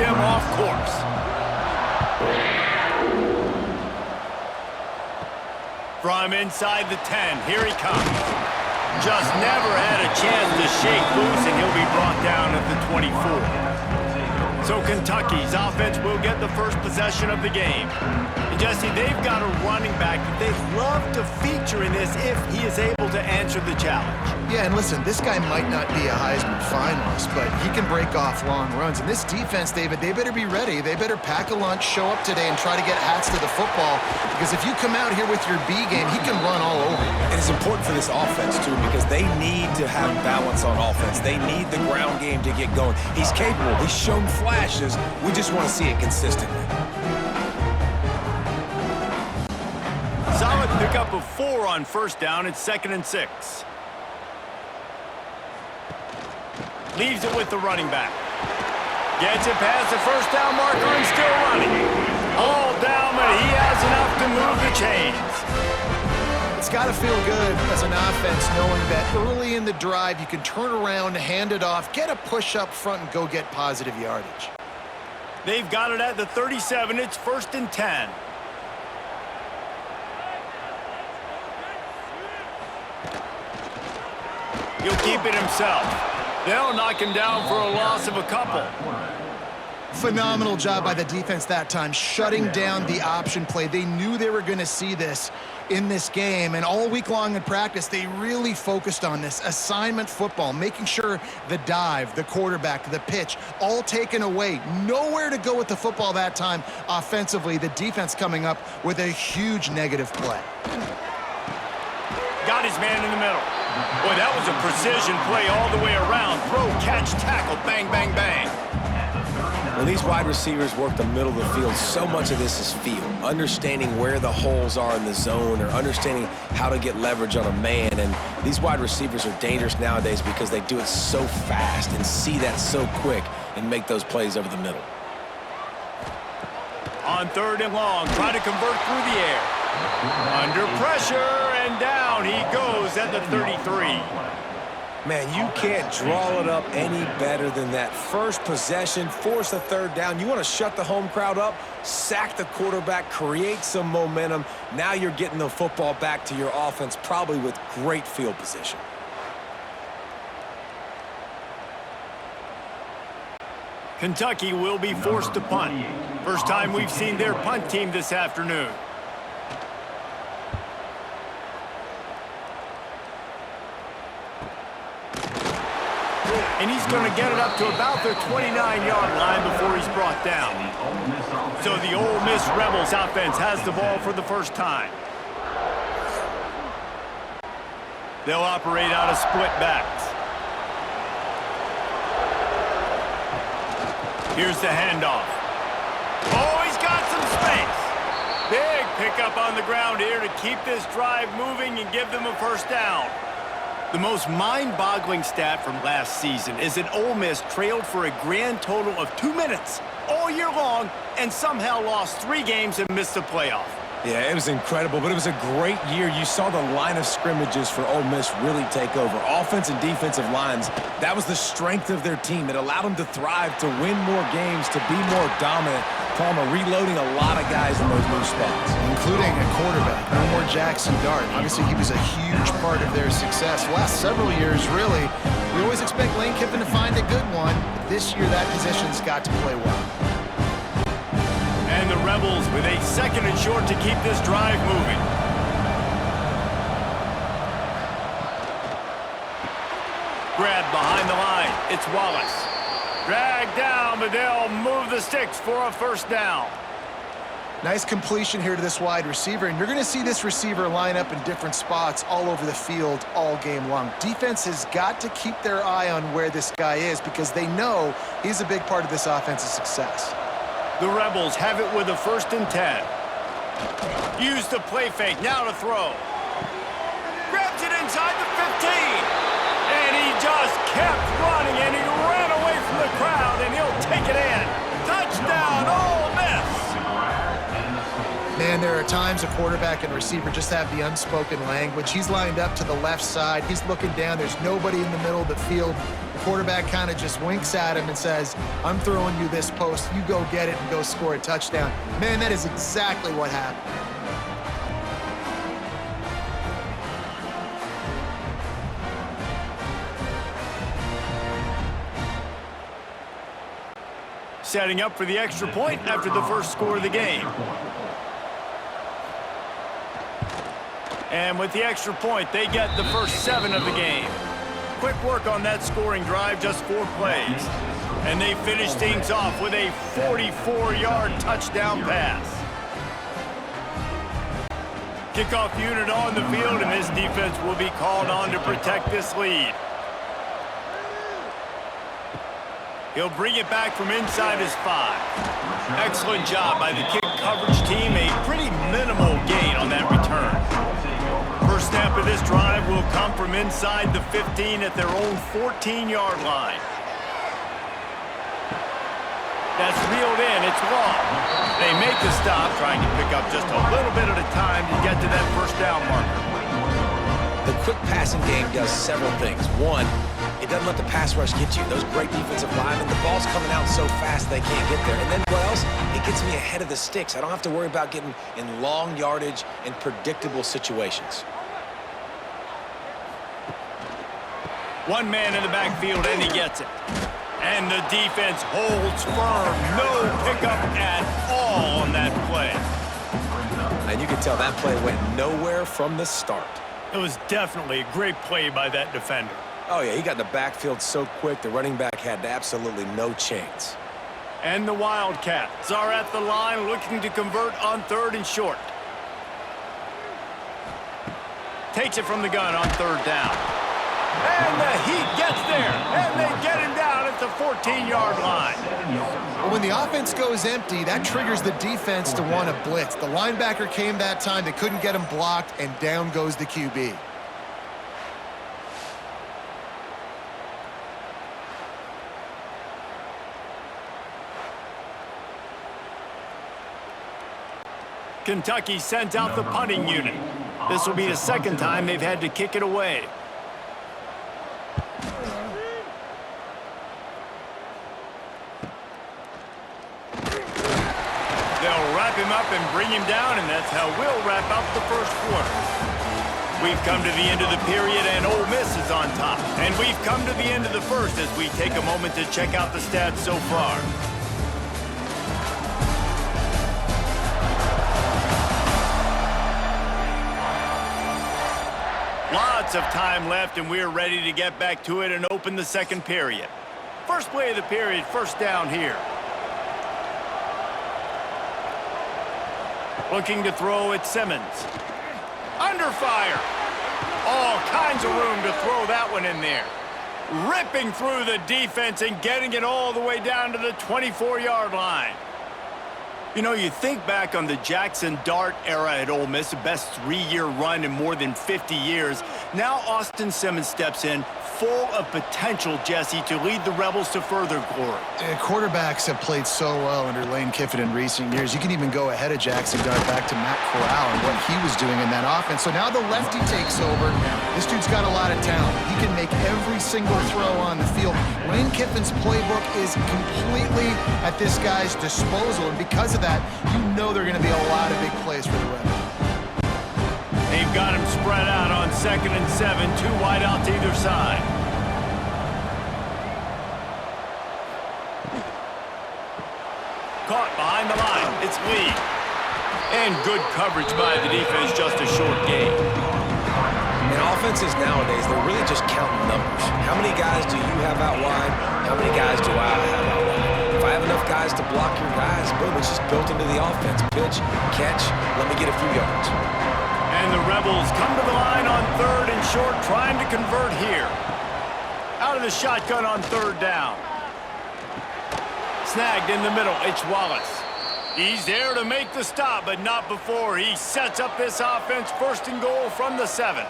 him off course. From inside the 10, here he comes. Just never had a chance to shake loose, and he'll be brought down at the 24. So Kentucky's offense will get the first possession of the game. And Jesse, they've got a running back that they'd love to feature in this if he is able to answer the challenge. Yeah, and listen, this guy might not be a Heisman finalist, but he can break off long runs. And this defense, David, they better be ready. They better pack a lunch, show up today, and try to get hats to the football. Because if you come out here with your B game, he can run all over you. And it's important for this offense, too, because they need to have balance on offense. They need the ground game to get going. He's capable. He's shown flashes. We just want to see it consistently. Solid pickup of 4 on first down. It's 2nd and 6. Leaves it with the running back. Gets it past the first down marker and still running. All down, but he has enough to move the chains. It's got to feel good as an offense knowing that early in the drive you can turn around, hand it off, get a push up front, and go get positive yardage. They've got it at the 37. It's 1st and 10. He'll keep it himself. They'll knock him down for a loss of a couple. Phenomenal job by the defense that time, shutting down the option play. They knew they were going to see this in this game, and all week long in practice, they really focused on this assignment football, making sure the dive, the quarterback, the pitch, all taken away. Nowhere to go with the football that time offensively. The defense coming up with a huge negative play. Got his man in the middle. Boy, that was a precision play all the way around. Throw, catch, tackle, bang, bang, bang. When these wide receivers work the middle of the field, so much of this is feel. Understanding where the holes are in the zone or understanding how to get leverage on a man. And these wide receivers are dangerous nowadays because they do it so fast and see that so quick and make those plays over the middle. On 3rd and long, try to convert through the air. Under pressure, and down he goes at the 33. Man, you can't draw it up any better than that. First possession, force a 3rd down. You want to shut the home crowd up, sack the quarterback, create some momentum. Now you're getting the football back to your offense, probably with great field position. Kentucky will be forced to punt. First time we've seen their punt team this afternoon. And he's going to get it up to about the 29-yard line before he's brought down. So the Ole Miss Rebels offense has the ball for the first time. They'll operate out of split backs. Here's the handoff. Oh, he's got some space. Big pickup on the ground here to keep this drive moving and give them a first down. The most mind-boggling stat from last season is that Ole Miss trailed for a grand total of 2 minutes all year long and somehow lost 3 games and missed the playoff. Yeah, it was incredible, but it was a great year. You saw the line of scrimmages for Ole Miss really take over. Offense and defensive lines, that was the strength of their team. It allowed them to thrive, to win more games, to be more dominant. Palmer reloading a lot of guys in those new spots. Including a quarterback, no more Jackson Dart. Obviously, he was a huge part of their success. Last several years, really, we always expect Lane Kiffin to find a good one. This year, that position's got to play well. And the Rebels with a 2nd and short to keep this drive moving. Grabbed behind the line. It's Wallace. Dragged down, but they'll move the sticks for a first down. Nice completion here to this wide receiver, and you're going to see this receiver line up in different spots all over the field all game long. Defense has got to keep their eye on where this guy is because they know he's a big part of this offense's success. The Rebels have it with a 1st and 10. Use the play fake, now to throw. Grabs it inside the 15. And he just kept running, and he ran away from the crowd, and he'll take it in. Touchdown, Ole Miss! Man, there are times a quarterback and receiver just have the unspoken language. He's lined up to the left side. He's looking down. There's nobody in the middle of the field. quarterback kind of just winks at him and says, I'm throwing you this post, you go get it and go score a touchdown. Man, that is exactly what happened. Setting up for the extra point after the first score of the game. And with the extra point, they get the first 7 of the game. Quick work on that scoring drive, just 4 plays. And they finish things off with a 44-yard touchdown pass. Kickoff unit on the field, and this defense will be called on to protect this lead. He'll bring it back from inside his 5. Excellent job by the kick coverage team. A pretty minimal gain on that return. First snap of this drive will come from inside the 15 at their own 14-yard line. That's reeled in. It's long. They make the stop, trying to pick up just a little bit at a time to get to that first down marker. The quick passing game does several things. One, it doesn't let the pass rush get you. Those great defensive linemen, the ball's coming out so fast they can't get there. And then what else? It gets me ahead of the sticks. I don't have to worry about getting in long yardage and predictable situations. One man in the backfield, and he gets it. And the defense holds firm. No pickup at all on that play. And you can tell that play went nowhere from the start. It was definitely a great play by that defender. Oh, yeah, he got in the backfield so quick, the running back had absolutely no chance. And the Wildcats are at the line looking to convert on 3rd and short. Takes it from the gun on 3rd down. And the Heat gets there, and they get him down at the 14-yard line. Well, when the offense goes empty, that triggers the defense to want to blitz. The linebacker came that time. They couldn't get him blocked, and down goes the QB. Kentucky sends out the punting unit. This will be the 2nd time they've had to kick it away. They'll wrap him up and bring him down, and that's how we'll wrap up the first quarter. We've come to the end of the period, and Ole Miss is on top. And we've come to the end of the first as we take a moment to check out the stats so far. Lots of time left, and we're ready to get back to it and open the second period. First play of the period, first down here. Looking to throw at Simmons. Under fire. All kinds of room to throw that one in there. Ripping through the defense and getting it all the way down to the 24-yard line. You know, you think back on the Jackson Dart era at Ole Miss, the best 3-year run in more than 50 years. Now Austin Simmons steps in, full of potential, Jesse, to lead the Rebels to further glory. Quarterbacks have played so well under Lane Kiffin in recent years. You can even go ahead of Jackson Dart back to Matt Corral and what he was doing in that offense. So now the lefty takes over. This dude's got a lot of talent. He can make every single throw on the field. Lane Kiffin's playbook is completely at this guy's disposal, and because of that, you know there are going to be a lot of big plays for the Rebels. They've got him spread out on 2nd and 7, 2 wide out to either side. Caught behind the line. It's Lee. And good coverage by the defense, just a short gain. In offenses nowadays, they're really just counting numbers. How many guys do you have out wide? How many guys do I have out wide? If I have enough guys to block your guys, boom, it's just built into the offense. Pitch, catch, let me get a few yards. And the Rebels come to the line on 3rd and short, trying to convert here. Out of the shotgun on 3rd down. Snagged in the middle, it's Wallace. He's there to make the stop, but not before he sets up this offense. 1st and goal from the 7.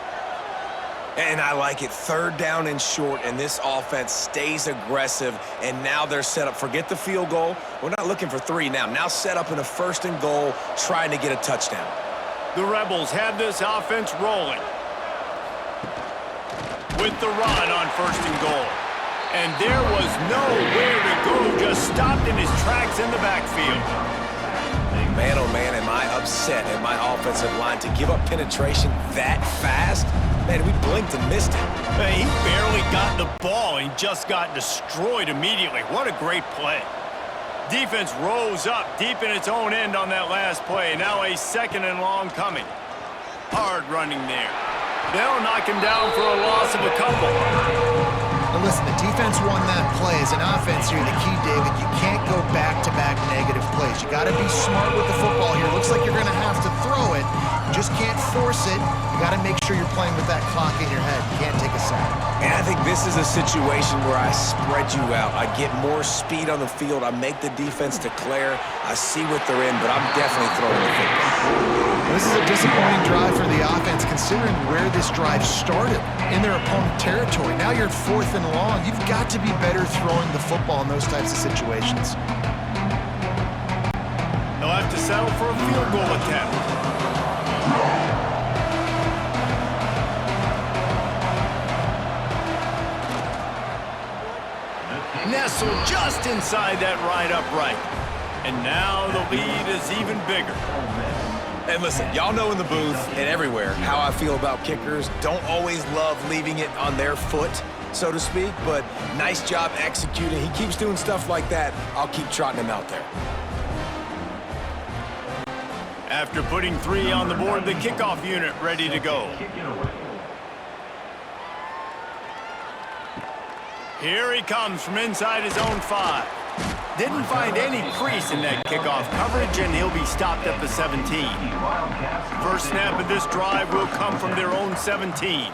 And I like it. 3rd down and short, and this offense stays aggressive, and now they're set up. Forget the field goal. We're not looking for 3 now. Now set up in a 1st and goal, trying to get a touchdown. The Rebels have this offense rolling. With the run on 1st and goal. And there was nowhere to go, just stopped in his tracks in the backfield. Man, oh man, am I upset at my offensive line to give up penetration that fast? Man, we blinked and missed it. Hey, he barely got the ball and just got destroyed immediately. What a great play. Defense rose up deep in its own end on that last play. Now a 2nd and long coming. Hard running there. They'll knock him down for a loss of a couple. Now listen, the defense won that play. As an offense here, the key, David, you can't go back-to-back negative plays. You got to be smart with the football here. Looks like you're going to have to throw it. You just can't force it. You got to make sure you're playing with that clock in your head. You can't take a sack. And I think this is a situation where I spread you out. I get more speed on the field. I make the defense declare. I see what they're in, but I'm definitely throwing the football. This is a disappointing drive for the offense, considering where this drive started, in their opponent territory. Now you're at 4th and long. You've got to be better throwing the football in those types of situations. They'll have to settle for a field goal attempt. Nestled just inside that right upright. And now the lead is even bigger. And listen, y'all know in the booth and everywhere how I feel about kickers. Don't always love leaving it on their foot, so to speak, but nice job executing. He keeps doing stuff like that. I'll keep trotting him out there. After putting 3 on the board, the kickoff unit ready to go. Here he comes from inside his own 5. Didn't find any crease in that kickoff coverage, and he'll be stopped at the 17. First snap of this drive will come from their own 17.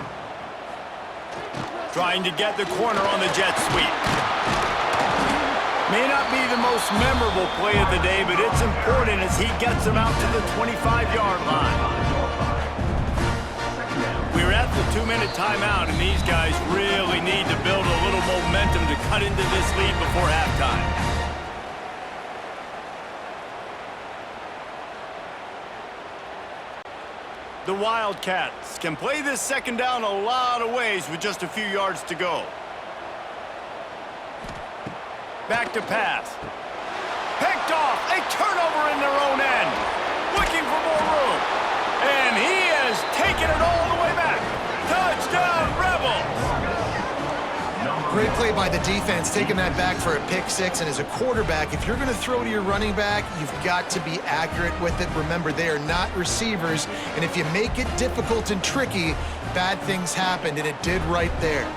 Trying to get the corner on the jet sweep. May not be the most memorable play of the day, but it's important as he gets them out to the 25-yard line. We're at the 2-minute timeout, and these guys really need to build a little momentum to cut into this lead before halftime. The Wildcats can play this 2nd down a lot of ways with just a few yards to go. Back to pass. Picked off. A turnover in their own end. Looking for more room. And he has taken it all the way back. Touchdown, Rebels! Great play by the defense, taking that back for a pick 6. And as a quarterback, if you're going to throw to your running back, you've got to be accurate with it. Remember, they are not receivers. And if you make it difficult and tricky, bad things happen, and it did right there.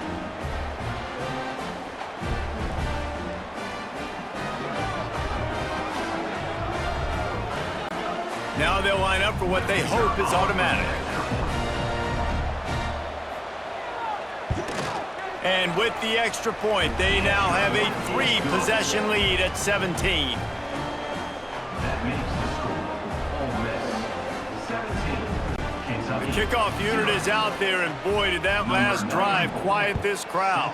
Now they'll line up for what they hope is automatic. And with the extra point, they now have a 3-possession lead at 17. That makes the score. Ole Miss 17. The kickoff unit is out there, and boy, did that last drive quiet this crowd.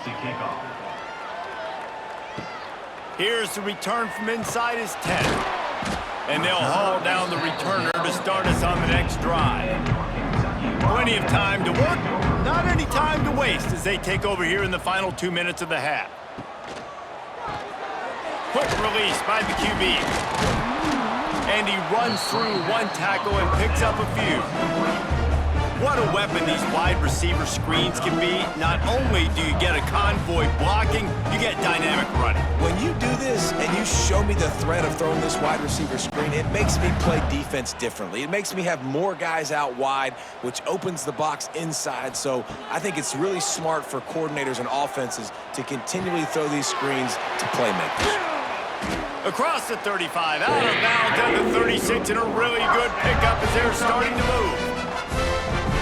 Here's the return from inside his 10. And they'll haul down the returner to start us on the next drive. Plenty of time to work, not any time to waste as they take over here in the final 2 minutes of the half. Quick release by the QB. And he runs through 1 tackle and picks up a few. What a weapon these wide receiver screens can be. Not only do you get a convoy blocking, you get dynamic running. When you do this and you show me the threat of throwing this wide receiver screen, it makes me play defense differently. It makes me have more guys out wide, which opens the box inside. So I think it's really smart for coordinators and offenses to continually throw these screens to playmakers. Across the 35, out of bounds at the 36, and a really good pickup as they're starting to move.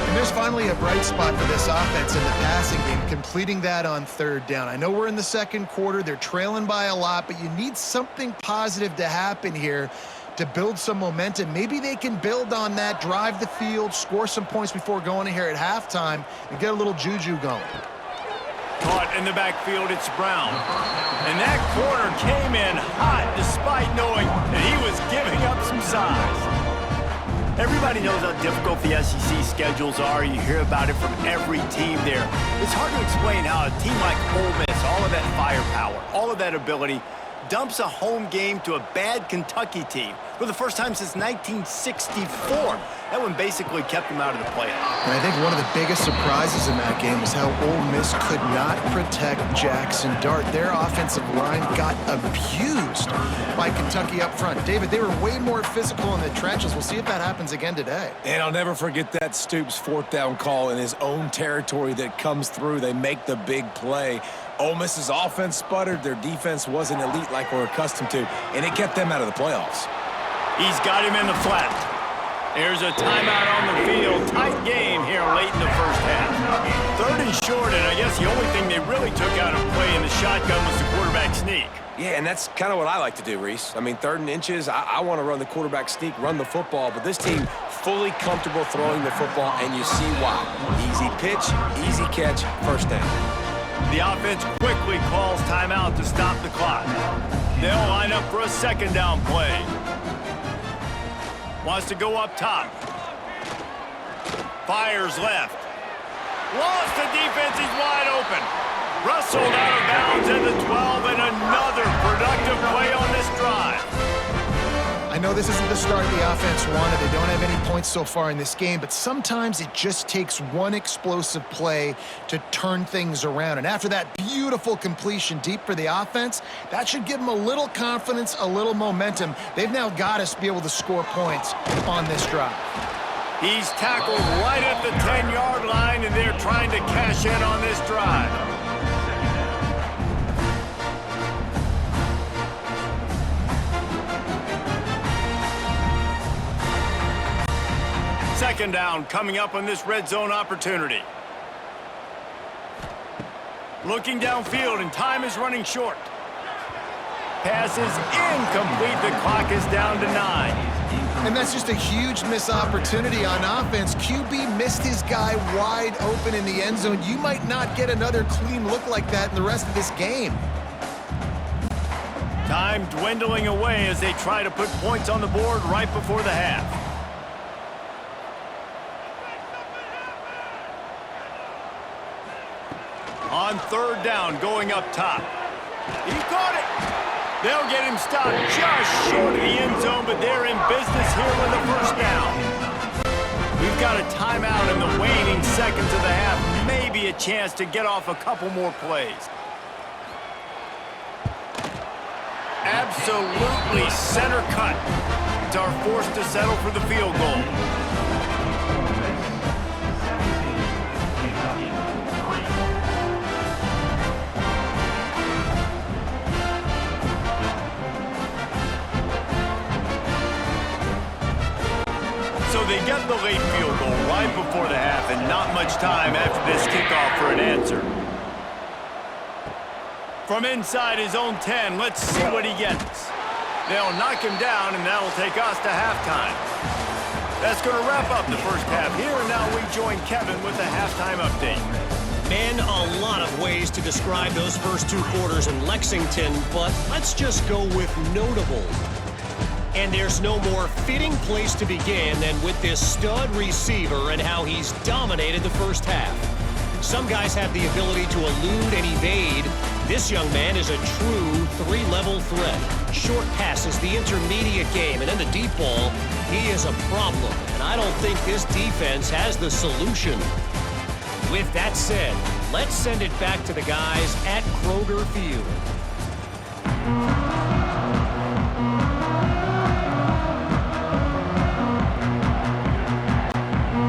And there's finally a bright spot for this offense in the passing game, completing that on 3rd down. I know we're in the 2nd quarter. They're trailing by a lot, but you need something positive to happen here to build some momentum. Maybe they can build on that, drive the field, score some points before going in here at halftime, and get a little juju going. Caught in the backfield, it's Brown. And that corner came in hot despite knowing that he was giving up some size. Everybody knows how difficult the SEC schedules are. You hear about it from every team there. It's hard to explain how a team like Ole Miss, all of that firepower, all of that ability, dumps a home game to a bad Kentucky team for the first time since 1964. That one basically kept them out of the playoffs. And I think one of the biggest surprises in that game was how Ole Miss could not protect Jackson Dart. Their offensive line got abused by Kentucky up front. David, they were way more physical in the trenches. We'll see if that happens again today. And I'll never forget that Stoops fourth down call in his own territory that comes through. They make the big play. Ole Miss's offense sputtered. Their defense wasn't elite like we're accustomed to, and it kept them out of the playoffs. He's got him in the flat. There's a timeout on the field. Tight game here late in the first half. 3rd and short, and I guess the only thing they really took out of play in the shotgun was the quarterback sneak. Yeah, and that's kind of what I like to do, Reese. I mean, 3rd and inches, I want to run the quarterback sneak, run the football, but this team fully comfortable throwing the football, and you see why. Easy pitch, easy catch, first down. The offense quickly calls timeout to stop the clock. They'll line up for a 2nd down play. Wants to go up top. Fires left. Lost the defense. He's wide open. Rustled out of bounds at the 12, and another productive play on this drive. I know this isn't the start the offense wanted. They don't have any points so far in this game, but sometimes it just takes one explosive play to turn things around. And after that beautiful completion deep for the offense, that should give them a little confidence, a little momentum. They've now got to be able to score points on this drive. He's tackled right at the 10-yard line, and they're trying to cash in on this drive. Second down coming up on this red zone opportunity. Looking downfield, and time is running short. Pass is incomplete. The clock is down to 9. And that's just a huge missed opportunity on offense. QB missed his guy wide open in the end zone. You might not get another clean look like that in the rest of this game. Time dwindling away as they try to put points on the board right before the half. On 3rd down, going up top. He caught it. They'll get him stopped just short of the end zone, but they're in business here with the 1st down. We've got a timeout in the waning seconds of the half. Maybe a chance to get off a couple more plays. Absolutely center cut. It's our forced to settle for the field goal. So they get the late field goal right before the half, and not much time after this kickoff for an answer. From inside his own 10, let's see what he gets. They'll knock him down, and that'll take us to halftime. That's going to wrap up the first half here, and now we join Kevin with the halftime update. Man, a lot of ways to describe those first 2 quarters in Lexington, but let's just go with notable. And there's no more fitting place to begin than with this stud receiver and how he's dominated the first half. Some guys have the ability to elude and evade. This young man is a true 3-level threat. Short passes, the intermediate game, and then the deep ball, he is a problem. And I don't think this defense has the solution. With that said, let's send it back to the guys at Kroger Field.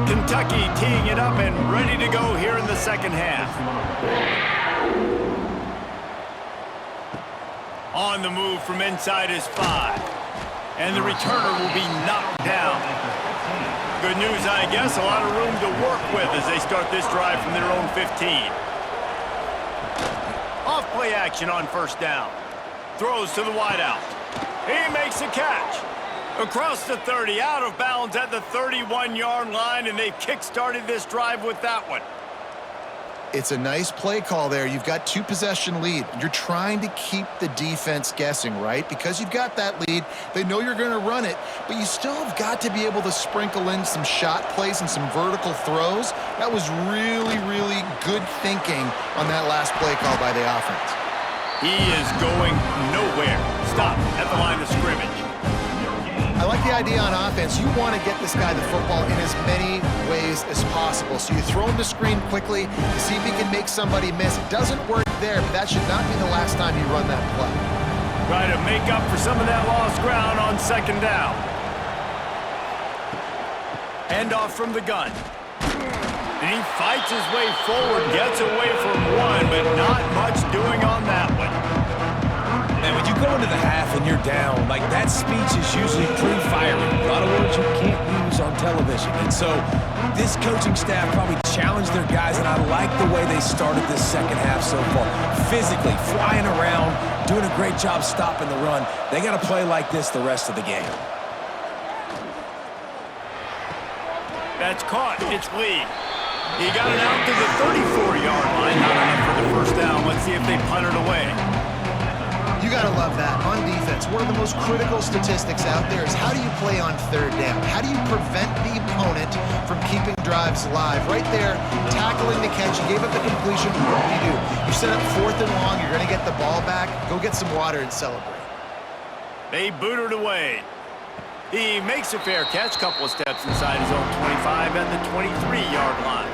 Kentucky teeing it up and ready to go here in the second half. On the move from inside his 5. And the returner will be knocked down. Good news, I guess, a lot of room to work with as they start this drive from their own 15. Off play action on 1st down. Throws to the wideout. He makes the catch. Across the 30, out of bounds at the 31-yard line, and they've kick-started this drive with that one. It's a nice play call there. You've got 2-possession lead. You're trying to keep the defense guessing, right? Because you've got that lead, they know you're going to run it, but you still have got to be able to sprinkle in some shot plays and some vertical throws. That was really, really good thinking on that last play call by the offense. He is going nowhere. Stop at the line of scrimmage. I like the idea on offense. You want to get this guy the football in as many ways as possible. So you throw him the screen quickly to see if he can make somebody miss. It doesn't work there, but that should not be the last time you run that play. Try to make up for some of that lost ground on second down. Handoff from the gun. And he fights his way forward, gets away from one, but not much doing on that one. And when you go into the half and you're down, like that speech is usually pretty fiery. A lot of words you can't use on television. And so this coaching staff probably challenged their guys, and I like the way they started this second half so far. Physically, flying around, doing a great job stopping the run. They got to play like this the rest of the game. That's caught. It's Lee. He got it out to the 34-yard line. Not enough for the first down. Let's see if they punt it away. You got to love that. On defense, one of the most critical statistics out there is how do you play on third down? How do you prevent the opponent from keeping drives alive? Right there, tackling the catch, you gave up the completion, what do? You set up 4th and long, you're going to get the ball back, go get some water and celebrate. They boot it away. He makes a fair catch, couple of steps inside his own 25 and the 23-yard line.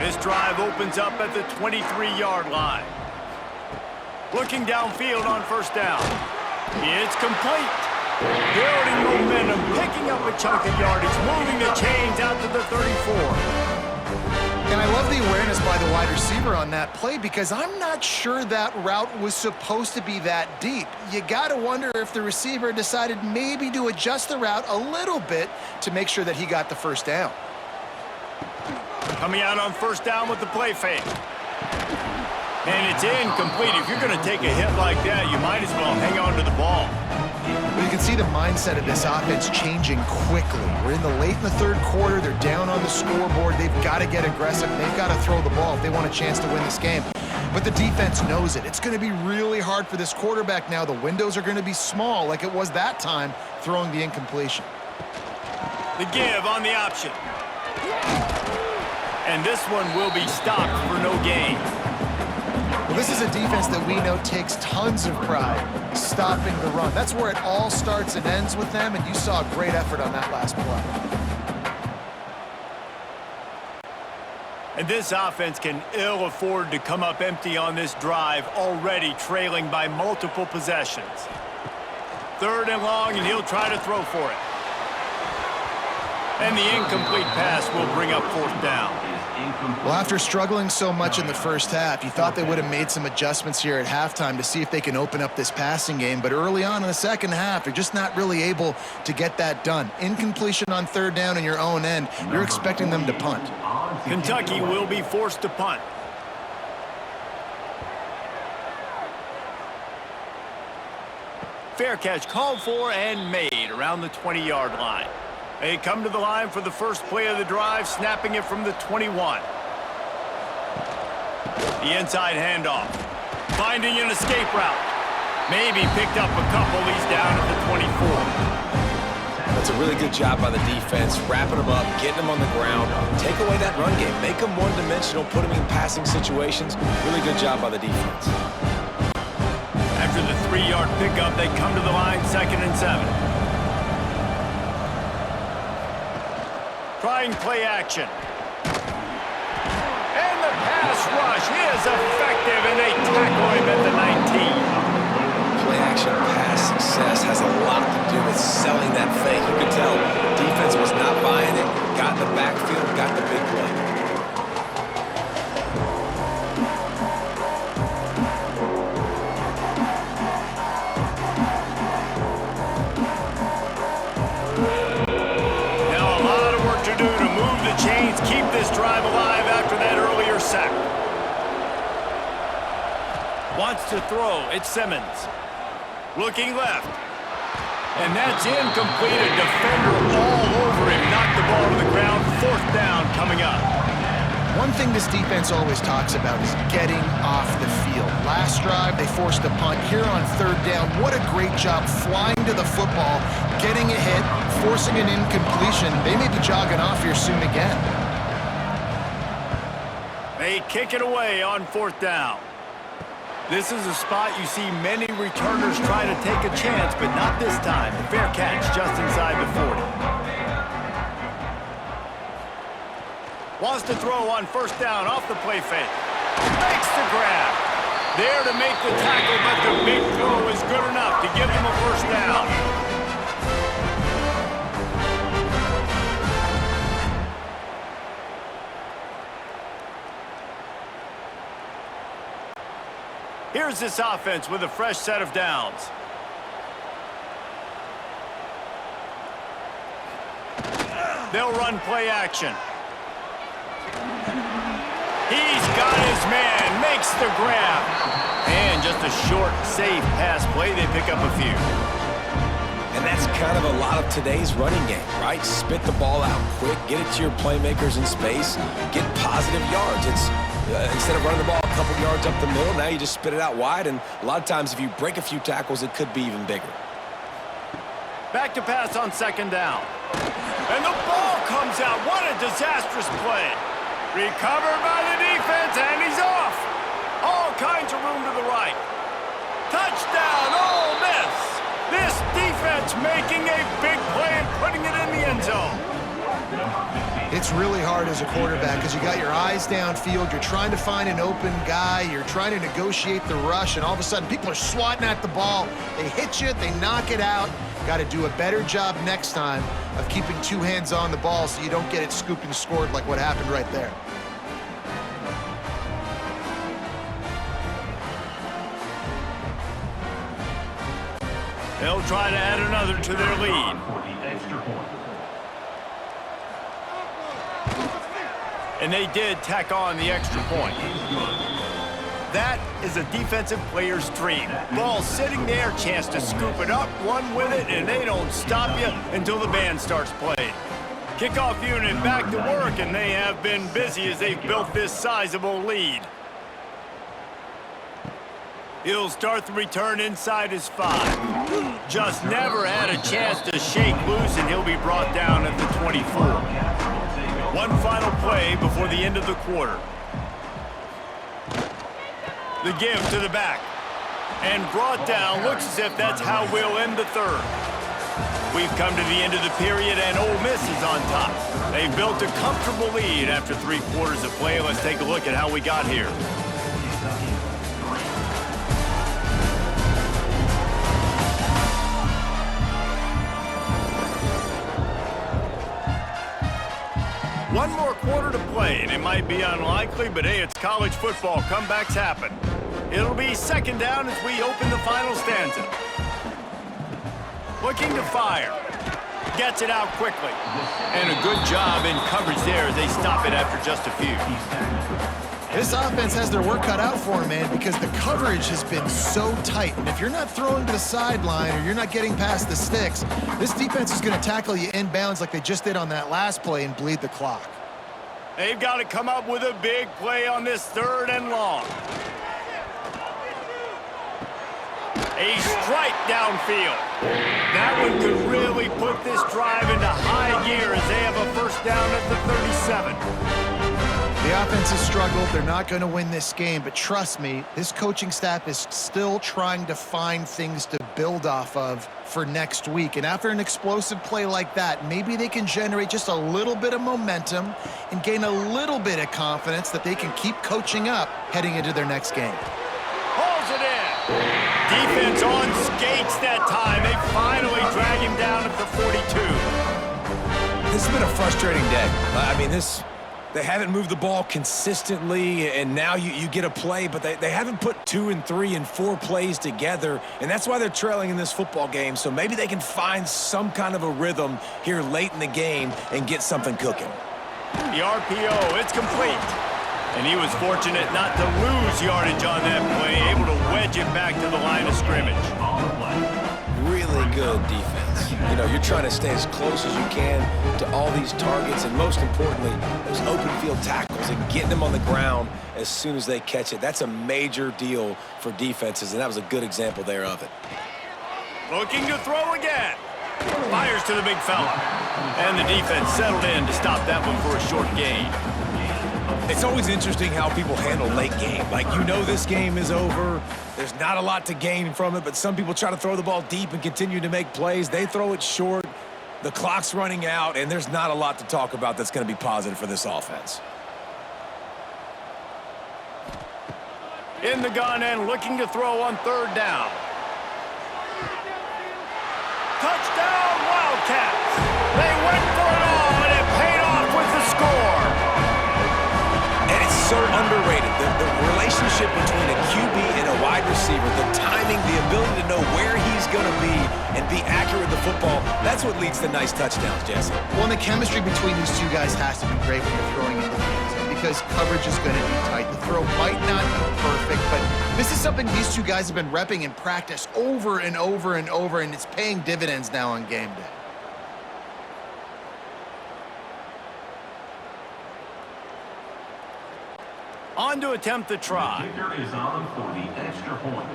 This drive opens up at the 23-yard line. Looking downfield on first down. It's complete. Building momentum, picking up a chunk of yardage, moving the chains out to the 34. And I love the awareness by the wide receiver on that play because I'm not sure that route was supposed to be that deep. You got to wonder if the receiver decided maybe to adjust the route a little bit to make sure that he got the first down. Coming out on first down with the play fake. And it's incomplete. If you're going to take a hit like that, you might as well hang on to the ball. Well, you can see the mindset of this offense changing quickly. We're in the third quarter. They're down on the scoreboard. They've got to get aggressive. They've got to throw the ball if they want a chance to win this game. But the defense knows it. It's going to be really hard for this quarterback now. The windows are going to be small like it was that time throwing the incompletion. The give on the option. And this one will be stopped for no gain. Well, this is a defense that we know takes tons of pride stopping the run. That's where it all starts and ends with them, and you saw a great effort on that last play. And this offense can ill afford to come up empty on this drive, already trailing by multiple possessions. 3rd and long, and he'll try to throw for it. And the incomplete pass will bring up 4th down. Well, after struggling so much in the first half, you thought they would have made some adjustments here at halftime to see if they can open up this passing game. But early on in the second half, they're just not really able to get that done. Incompletion on 3rd down in your own end, you're expecting them to punt. Kentucky will be forced to punt. Fair catch called for and made around the 20-yard line. They come to the line for the first play of the drive, snapping it from the 21. The inside handoff. Finding an escape route. Maybe picked up a couple. He's down at the 24. That's a really good job by the defense, wrapping them up, getting them on the ground. Take away that run game. Make them one-dimensional, put them in passing situations. Really good job by the defense. After the 3-yard pickup, they come to the line, 2nd and 7. Trying play action. And the pass rush is effective, and they tackle him at the 19. Play action pass success has a lot to do with selling that fake. You could tell defense was not buying it, got in the backfield, got the big play. Keep this drive alive after that earlier sack. Wants to throw. It's Simmons. Looking left. And that's incomplete. A defender all over him. Knocked the ball to the ground. 4th down coming up. One thing this defense always talks about is getting off the field. Last drive, they forced a punt. Here on third down, what a great job flying to the football, getting a hit, forcing an incompletion. They may be jogging off here soon again. They kick it away on fourth down. This is a spot you see many returners try to take a chance, but not this time. The fair catch just inside the 40. Wants to throw on first down off the play fake. Makes the grab. There to make the tackle, but the big throw is good enough to give them a first down. Here's this offense with a fresh set of downs. They'll run play action. He's got his man, makes the grab. And just a short, safe pass play, they pick up a few. And that's kind of a lot of today's running game, right? Spit the ball out quick, get it to your playmakers in space, get positive yards. It's instead of running the ball a couple yards up the middle, now you just spit it out wide, and a lot of times if you break a few tackles, it could be even bigger. Back to pass on second down. And the ball comes out. What a disastrous play. Recovered by the defense, and he's off. All kinds of room to the right. Touchdown, Ole Miss. This defense making a big play and putting it in the end zone. It's really hard as a quarterback because you got your eyes downfield, you're trying to find an open guy, you're trying to negotiate the rush, and all of a sudden people are swatting at the ball. They hit you, they knock it out. Got to do a better job next time of keeping two hands on the ball so you don't get it scooped and scored like what happened right there. They'll try to add another to their lead. For the extra point. And they did tack on the extra point. That is a defensive player's dream. Ball sitting there, chance to scoop it up, run with it, and they don't stop you until the band starts playing. Kickoff unit back to work, and they have been busy as they've built this sizable lead. He'll start the return inside his 5. Just never had a chance to shake loose, and he'll be brought down at the 24. One final play before the end of the quarter. The give to the back. And brought down. Looks as if that's how we'll end the third. We've come to the end of the period, and Ole Miss is on top. They've built a comfortable lead after 3 quarters of play. Let's take a look at how we got here. One more quarter to play, and it might be unlikely, but hey, it's college football. Comebacks happen. It'll be second down as we open the final stanza. Looking to fire. Gets it out quickly. And a good job in coverage there as they stop it after just a few. This offense has their work cut out for them, man, because the coverage has been so tight. And if you're not throwing to the sideline or you're not getting past the sticks, this defense is going to tackle you inbounds like they just did on that last play and bleed the clock. They've got to come up with a big play on this third and long. A strike downfield. That one could really put this drive into high gear as they have a first down at the 37. The offense has struggled. They're not going to win this game, but trust me, this coaching staff is still trying to find things to build off of for next week. And after an explosive play like that, maybe they can generate just a little bit of momentum and gain a little bit of confidence that they can keep coaching up heading into their next game. Pulls it in. Defense on skates that time. They finally drag him down at the 42. This has been a frustrating day. I mean, they haven't moved the ball consistently, and now you get a play, but they haven't put 2 and 3 and 4 plays together, and that's why they're trailing in this football game. So maybe they can find some kind of a rhythm here late in the game and get something cooking. The RPO, it's complete. And he was fortunate not to lose yardage on that play, able to wedge it back to the line of scrimmage. Really good defense. You know, you're trying to stay as close as you can to all these targets, and most importantly, those open field tackles. tackles and getting them on the ground as soon as they catch it. That's a major deal for defenses, and that was a good example there of it. Looking to throw again. Fires to the big fella. And the defense settled in to stop that one for a short gain. It's always interesting how people handle late game. Like, you know this game is over. There's not a lot to gain from it, but some people try to throw the ball deep and continue to make plays. They throw it short. The clock's running out, and there's not a lot to talk about that's going to be positive for this offense. In the gun and looking to throw on third down. Touchdown, Wildcats! They went for it all, and it paid off with the score. And it's so underrated. The relationship between a QB and a wide receiver, the timing, the ability to know where he's going to be and be accurate with the football, that's what leads to nice touchdowns, Jesse. Well, and the chemistry between these two guys has to be great when you're throwing into the end zone because coverage is going to be tight. The throw might not be perfect, but this is something these two guys have been repping in practice over and over and over, and it's paying dividends now on game day. On to attempt the try. The kicker is on for the extra point.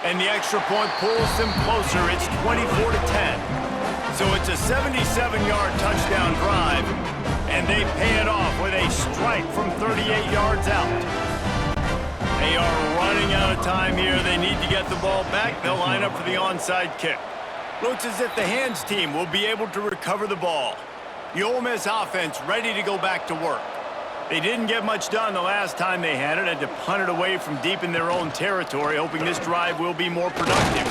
And the extra point pulls them closer. It's 24-10. So it's a 77-yard touchdown drive, and they pay it off with a strike from 38 yards out. They are running out of time here. They need to get the ball back. They'll line up for the onside kick. Looks as if the hands team will be able to recover the ball. The Ole Miss offense ready to go back to work. They didn't get much done the last time they had it, had to punt it away from deep in their own territory, hoping this drive will be more productive.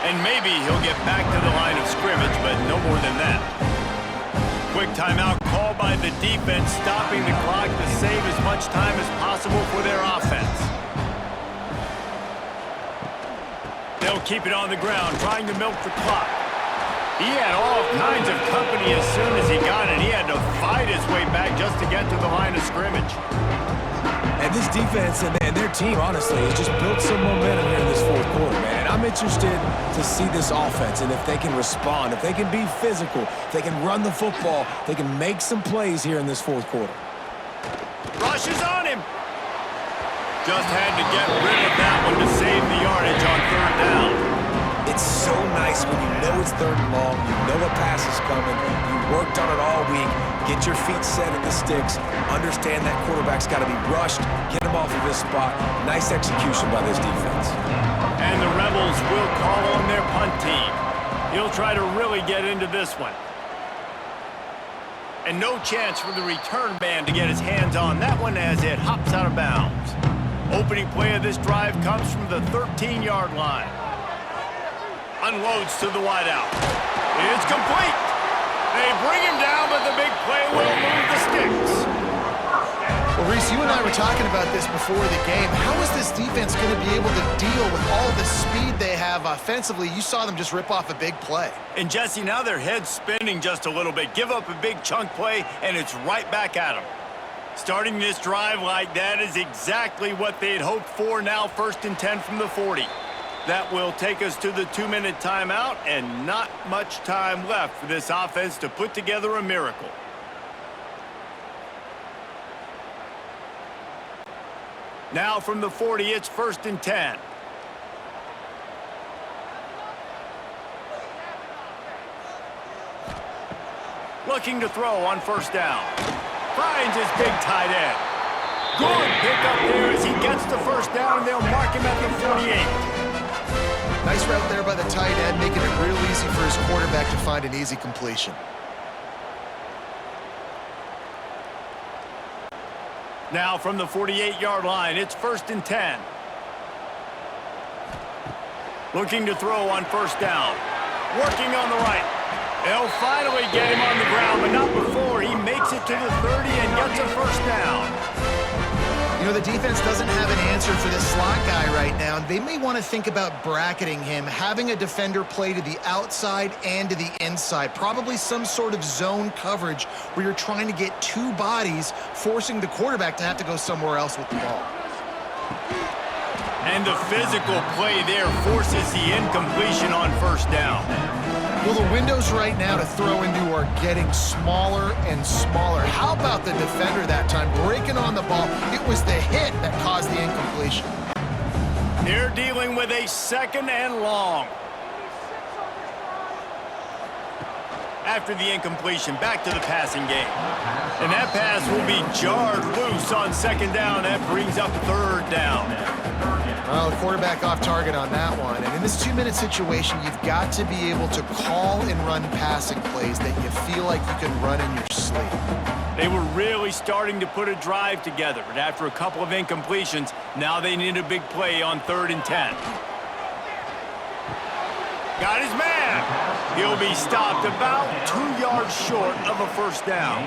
And maybe he'll get back to the line of scrimmage, but no more than that. Quick timeout called by the defense, stopping the clock to save as much time as possible for their offense. They'll keep it on the ground, trying to milk the clock. He had all kinds of company as soon as he got it. He had to fight his way back just to get to the line of scrimmage. And this defense and their team, honestly, has just built some momentum here in this fourth quarter, man. And I'm interested to see this offense and if they can respond, if they can be physical, if they can run the football, they can make some plays here in this fourth quarter. Rush is on him. Just had to get rid of that one to save the yardage on third down. It's so nice when you know it's third and long, you know a pass is coming, you worked on it all week, get your feet set at the sticks, understand that quarterback's got to be rushed, get him off of his spot. Nice execution by this defense. And the Rebels will call on their punt team. He'll try to really get into this one. And no chance for the return man to get his hands on that one as it hops out of bounds. Opening play of this drive comes from the 13-yard line. Unloads to the wideout. It's complete. They bring him down, but the big play will move the sticks. Well, Reese, you and I were talking about this before the game. How is this defense going to be able to deal with all the speed they have offensively? You saw them just rip off a big play. And Jesse, now their head's spinning just a little bit. Give up a big chunk play, and it's right back at them. Starting this drive like that is exactly what they had hoped for. Now 1st and 10 from the 40. That will take us to the 2-minute timeout, and not much time left for this offense to put together a miracle. Now from the 40, it's 1st and 10. Looking to throw on 1st down. Finds his big tight end. Good pickup there as he gets the 1st down, and they'll mark him at the 48. Nice route there by the tight end, making it real easy for his quarterback to find an easy completion. Now from the 48-yard line, it's 1st and 10. Looking to throw on 1st down. Working on the right. They'll finally get him on the ground, but not before he makes it to the 30 and gets a 1st down. You know, the defense doesn't have an answer for this slot guy right now. They may want to think about bracketing him, having a defender play to the outside and to the inside. Probably some sort of zone coverage where you're trying to get two bodies, forcing the quarterback to have to go somewhere else with the ball. And the physical play there forces the incompletion on 1st down. Well, the windows right now to throw into are getting smaller and smaller. How about the defender that time breaking on the ball? It was the hit that caused the incompletion. They're dealing with a 2nd and long. After the incompletion, back to the passing game. And that pass will be jarred loose on 2nd down. That brings up 3rd down. Well, the quarterback off target on that one. And in this 2-minute situation, you've got to be able to call and run passing plays that you feel like you can run in your sleep. They were really starting to put a drive together, but after a couple of incompletions, now they need a big play on 3rd and 10. Got his man. He'll be stopped about 2 yards short of a 1st down.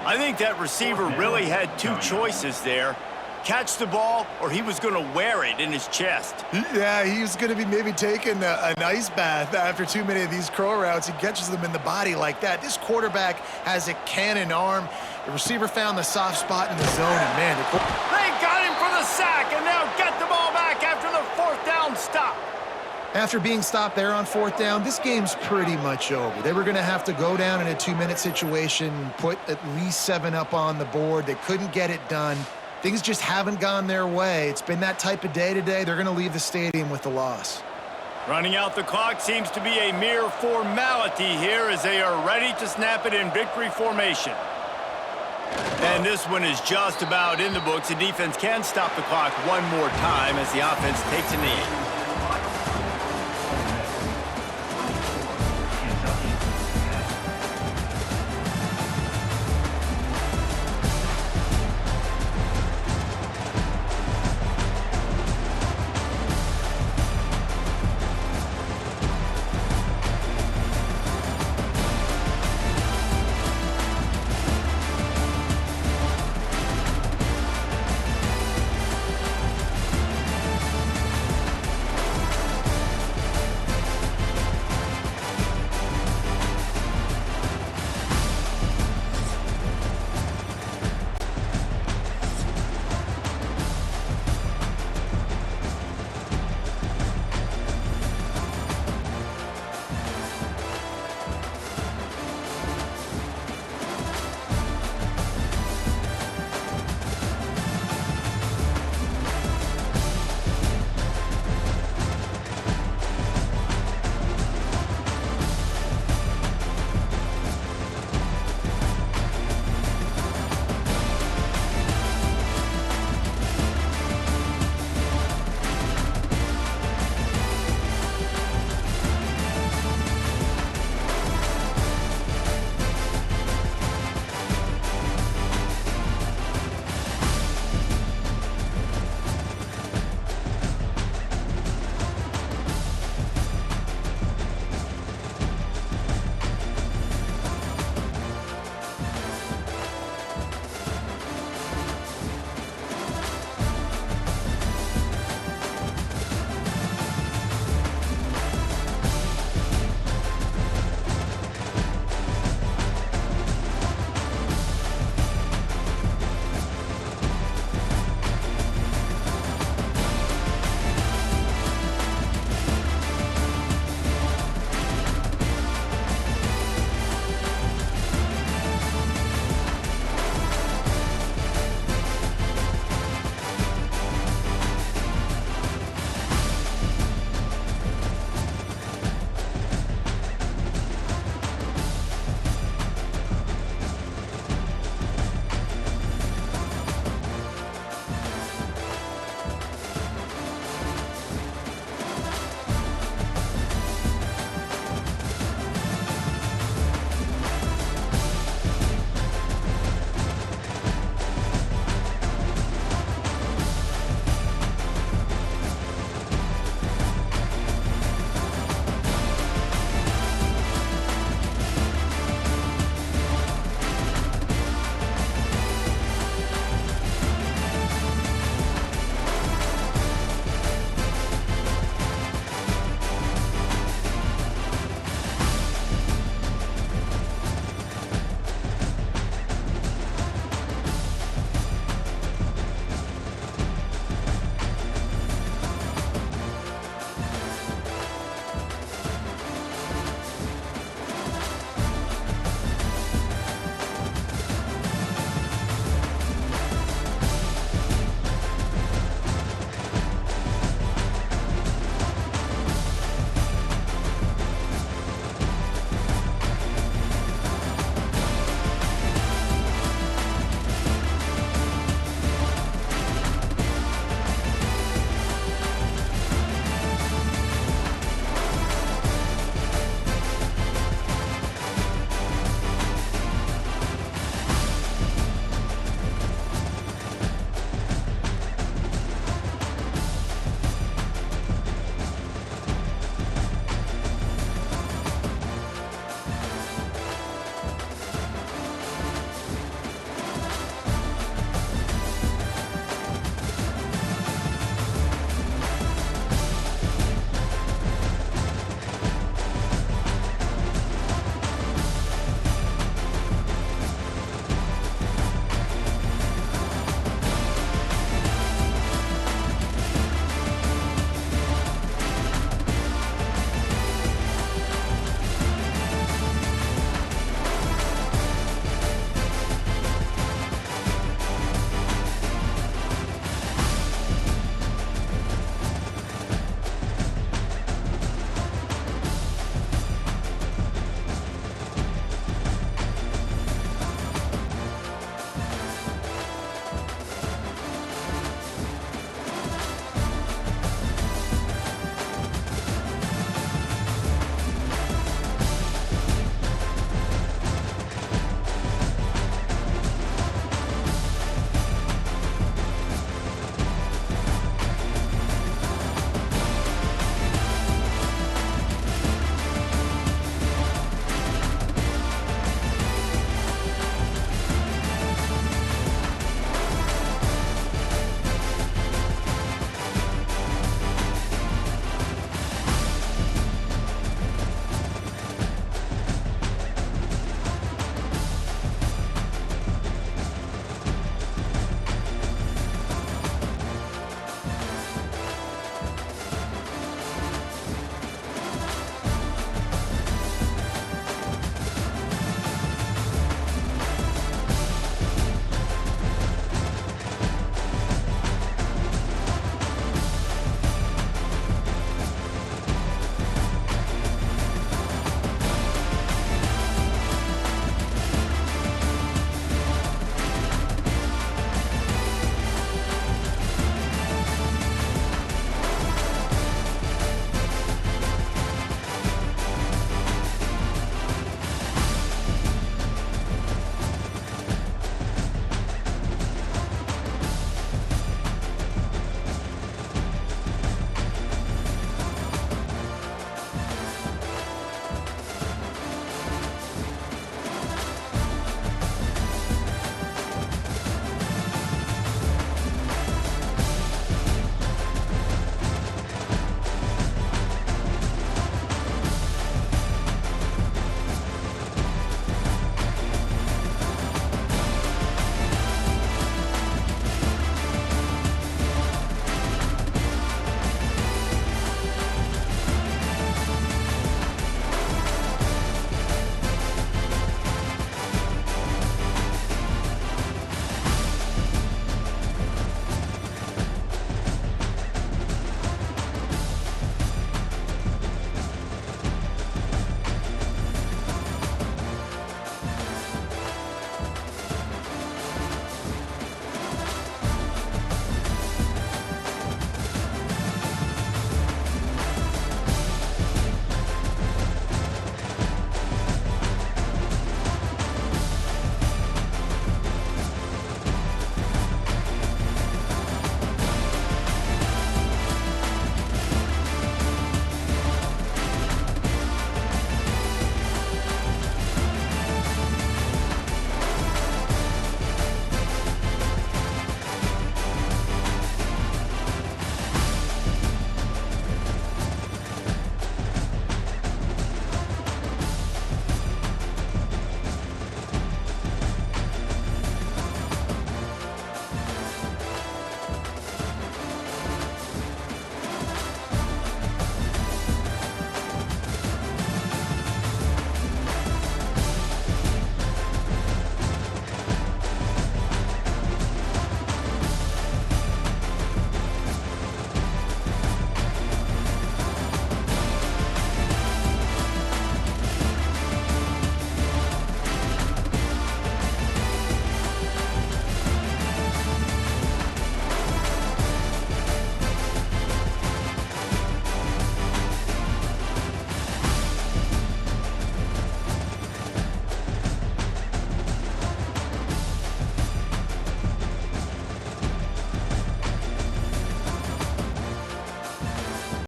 I think that receiver really had 2 choices there. Catch the ball, or he was going to wear it in his chest. Yeah, he was going to be maybe taking an ice bath after too many of these curl routes. He catches them in the body like that. This quarterback has a cannon arm. The receiver found the soft spot in the zone, and man, They got him for the sack, and now get the ball back after the 4th down stop. after being stopped there on 4th down, this game's pretty much over. They were going to have to go down in a 2-minute situation, put at least 7 up on the board. They couldn't get it done. Things just haven't gone their way. It's been that type of day today. They're going to leave the stadium with the loss. Running out the clock seems to be a mere formality here as they are ready to snap it in victory formation. And this one is just about in the books. The defense can stop the clock one more time as the offense takes a knee.